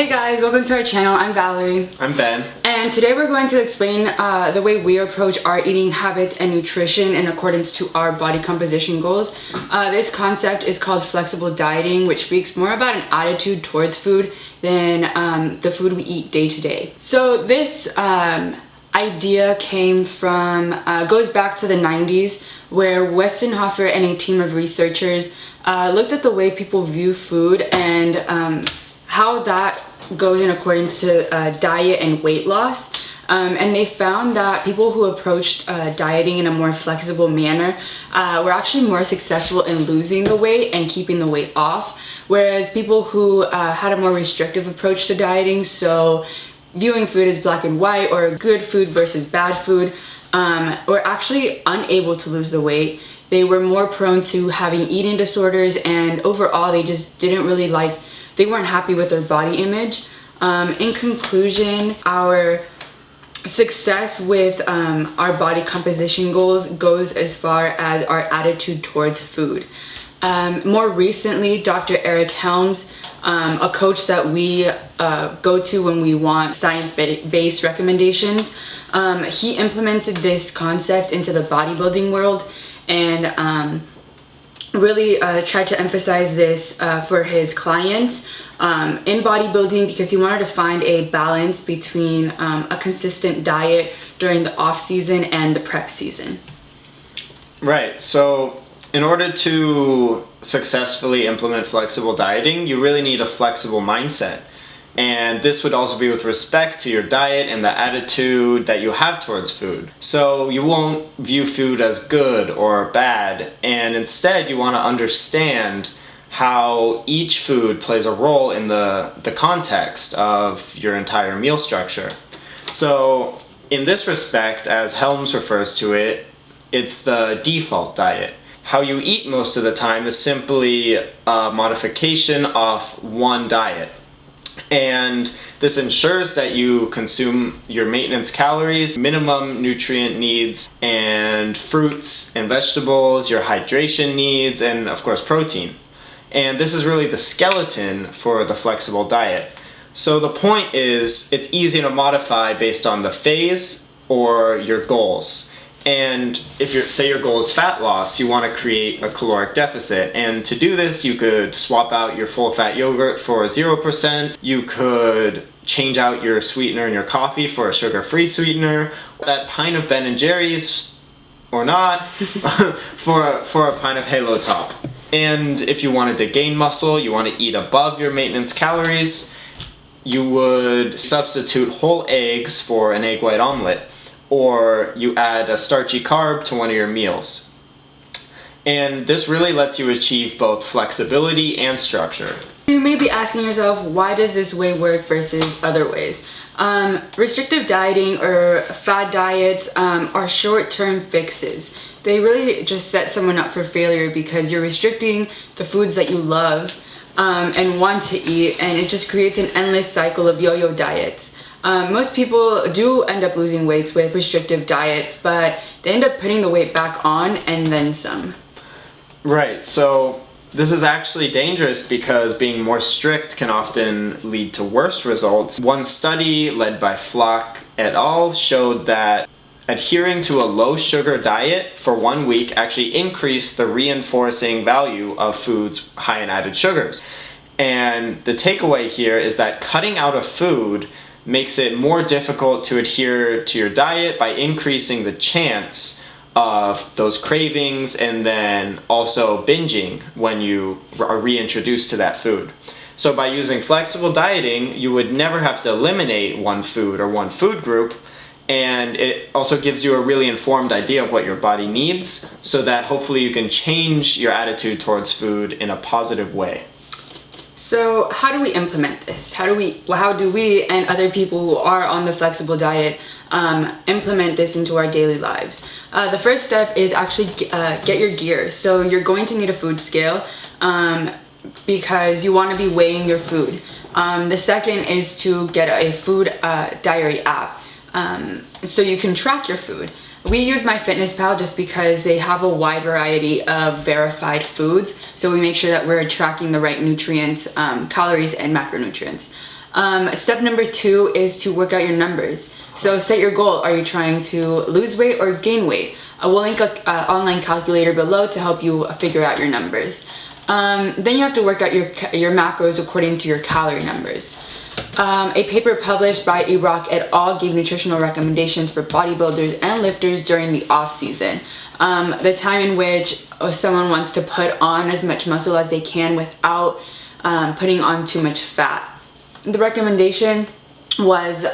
Hey guys, welcome to our channel. I'm Valerie. I'm Ben. And today we're going to explain the way we approach our eating habits and nutrition in accordance to our body composition goals. This concept is called flexible dieting, which speaks more about an attitude towards food than the food we eat day to day. So this idea came from, goes back to the 90s, where Westenhofer and a team of researchers looked at the way people view food and how that goes in accordance to diet and weight loss. And they found that people who approached dieting in a more flexible manner were actually more successful in losing the weight and keeping the weight off, whereas people who had a more restrictive approach to dieting, so viewing food as black and white or good food versus bad food, were actually unable to lose the weight. They were more prone to having eating disorders, and overall they just didn't really they weren't happy with their body image. In conclusion, our success with our body composition goals goes as far as our attitude towards food. More recently, Dr. Helms, a coach that we go to when we want science-based recommendations, he implemented this concept into the bodybuilding world and really tried to emphasize this for his clients in bodybuilding, because he wanted to find a balance between a consistent diet during the off season and the prep season. Right, so in order to successfully implement flexible dieting, you really need a flexible mindset. And this would also be with respect to your diet and the attitude that you have towards food. So you won't view food as good or bad, and instead you want to understand how each food plays a role in the context of your entire meal structure. So in this respect, as Helms refers to it, it's the default diet. How you eat most of the time is simply a modification of one diet. And this ensures that you consume your maintenance calories, minimum nutrient needs, and fruits and vegetables, your hydration needs, and of course protein. And this is really the skeleton for the flexible diet. So the point is, it's easy to modify based on the phase or your goals. And if say your goal is fat loss, you want to create a caloric deficit. And to do this, you could swap out your full fat yogurt for 0%. You could change out your sweetener in your coffee for a sugar-free sweetener. That pint of Ben & Jerry's, or not, for a pint of Halo Top. And if you wanted to gain muscle, you want to eat above your maintenance calories, you would substitute whole eggs for an egg white omelet. Or you add a starchy carb to one of your meals. And this really lets you achieve both flexibility and structure. You may be asking yourself, why does this way work versus other ways? Restrictive dieting or fad diets are short-term fixes. They really just set someone up for failure because you're restricting the foods that you love and want to eat, and it just creates an endless cycle of yo-yo diets. Most people do end up losing weight with restrictive diets, but they end up putting the weight back on and then some. Right, so this is actually dangerous because being more strict can often lead to worse results. One study led by Flack et al. Showed that adhering to a low sugar diet for 1 week actually increased the reinforcing value of foods high in added sugars. And the takeaway here is that cutting out of food makes it more difficult to adhere to your diet by increasing the chance of those cravings and then also binging when you are reintroduced to that food. So by using flexible dieting, you would never have to eliminate one food or one food group, and it also gives you a really informed idea of what your body needs so that hopefully you can change your attitude towards food in a positive way. So how do we implement this? How do we and other people who are on the flexible diet implement this into our daily lives? The first step is actually get your gear. So you're going to need a food scale because you want to be weighing your food. The second is to get a food diary app so you can track your food. We use MyFitnessPal just because they have a wide variety of verified foods, so we make sure that we're tracking the right nutrients, calories, and macronutrients. Step number 2 is to work out your numbers. So set your goal. Are you trying to lose weight or gain weight? We'll link an online calculator below to help you figure out your numbers. Then you have to work out your macros according to your calorie numbers. A paper published by Iraki et al. Gave nutritional recommendations for bodybuilders and lifters during the off season, the time in which someone wants to put on as much muscle as they can without putting on too much fat. The recommendation was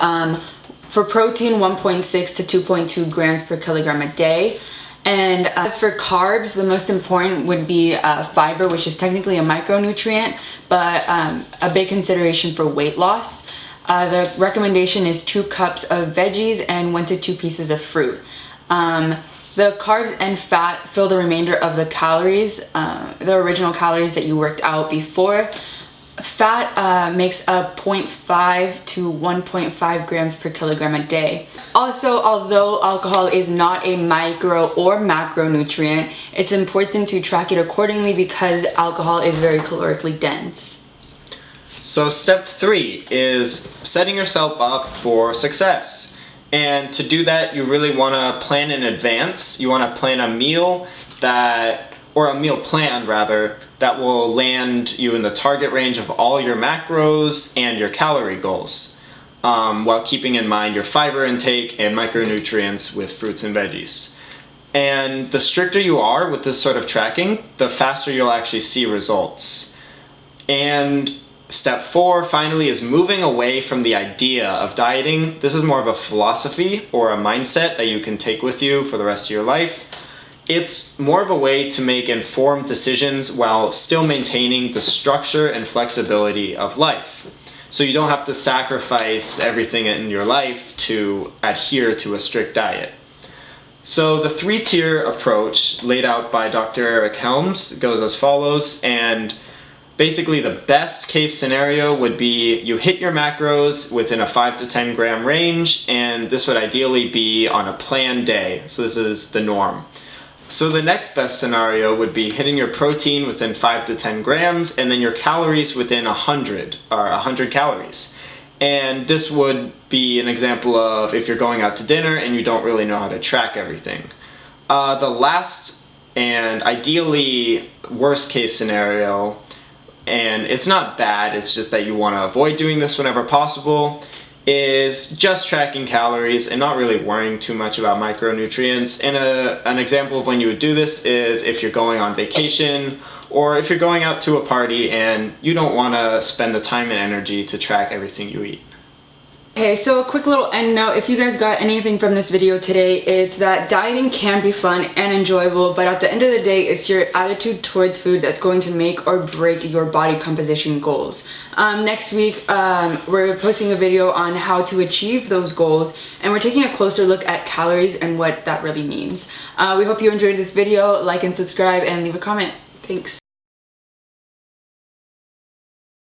for protein 1.6 to 2.2 grams per kilogram a day. And as for carbs, the most important would be fiber, which is technically a micronutrient, but a big consideration for weight loss. The recommendation is 2 cups of veggies and 1 to 2 pieces of fruit. The carbs and fat fill the remainder of the calories, the original calories that you worked out before. Fat makes up 0.5 to 1.5 grams per kilogram a day. Also, although alcohol is not a micro or macronutrient, it's important to track it accordingly because alcohol is very calorically dense. So step 3 is setting yourself up for success. And to do that, you really want to plan in advance. You want to plan a meal or a meal plan rather, that will land you in the target range of all your macros and your calorie goals, while keeping in mind your fiber intake and micronutrients with fruits and veggies. And the stricter you are with this sort of tracking, the faster you'll actually see results. And step 4, finally, is moving away from the idea of dieting. This is more of a philosophy or a mindset that you can take with you for the rest of your life. It's more of a way to make informed decisions while still maintaining the structure and flexibility of life. So you don't have to sacrifice everything in your life to adhere to a strict diet. So the 3-tier approach laid out by Dr. Eric Helms goes as follows, and basically the best case scenario would be you hit your macros within a 5 to 10 gram range, and this would ideally be on a planned day. So this is the norm. So the next best scenario would be hitting your protein within 5 to 10 grams and then your calories within 100 calories. And this would be an example of if you're going out to dinner and you don't really know how to track everything. The last and ideally worst case scenario, and it's not bad, it's just that you want to avoid doing this whenever possible, is just tracking calories and not really worrying too much about micronutrients. And an example of when you would do this is if you're going on vacation or if you're going out to a party and you don't want to spend the time and energy to track everything you eat. Okay, so a quick little end note, if you guys got anything from this video today, it's that dieting can be fun and enjoyable, but at the end of the day, it's your attitude towards food that's going to make or break your body composition goals. Next week, we're posting a video on how to achieve those goals, and we're taking a closer look at calories and what that really means. We hope you enjoyed this video. Like and subscribe and leave a comment. Thanks.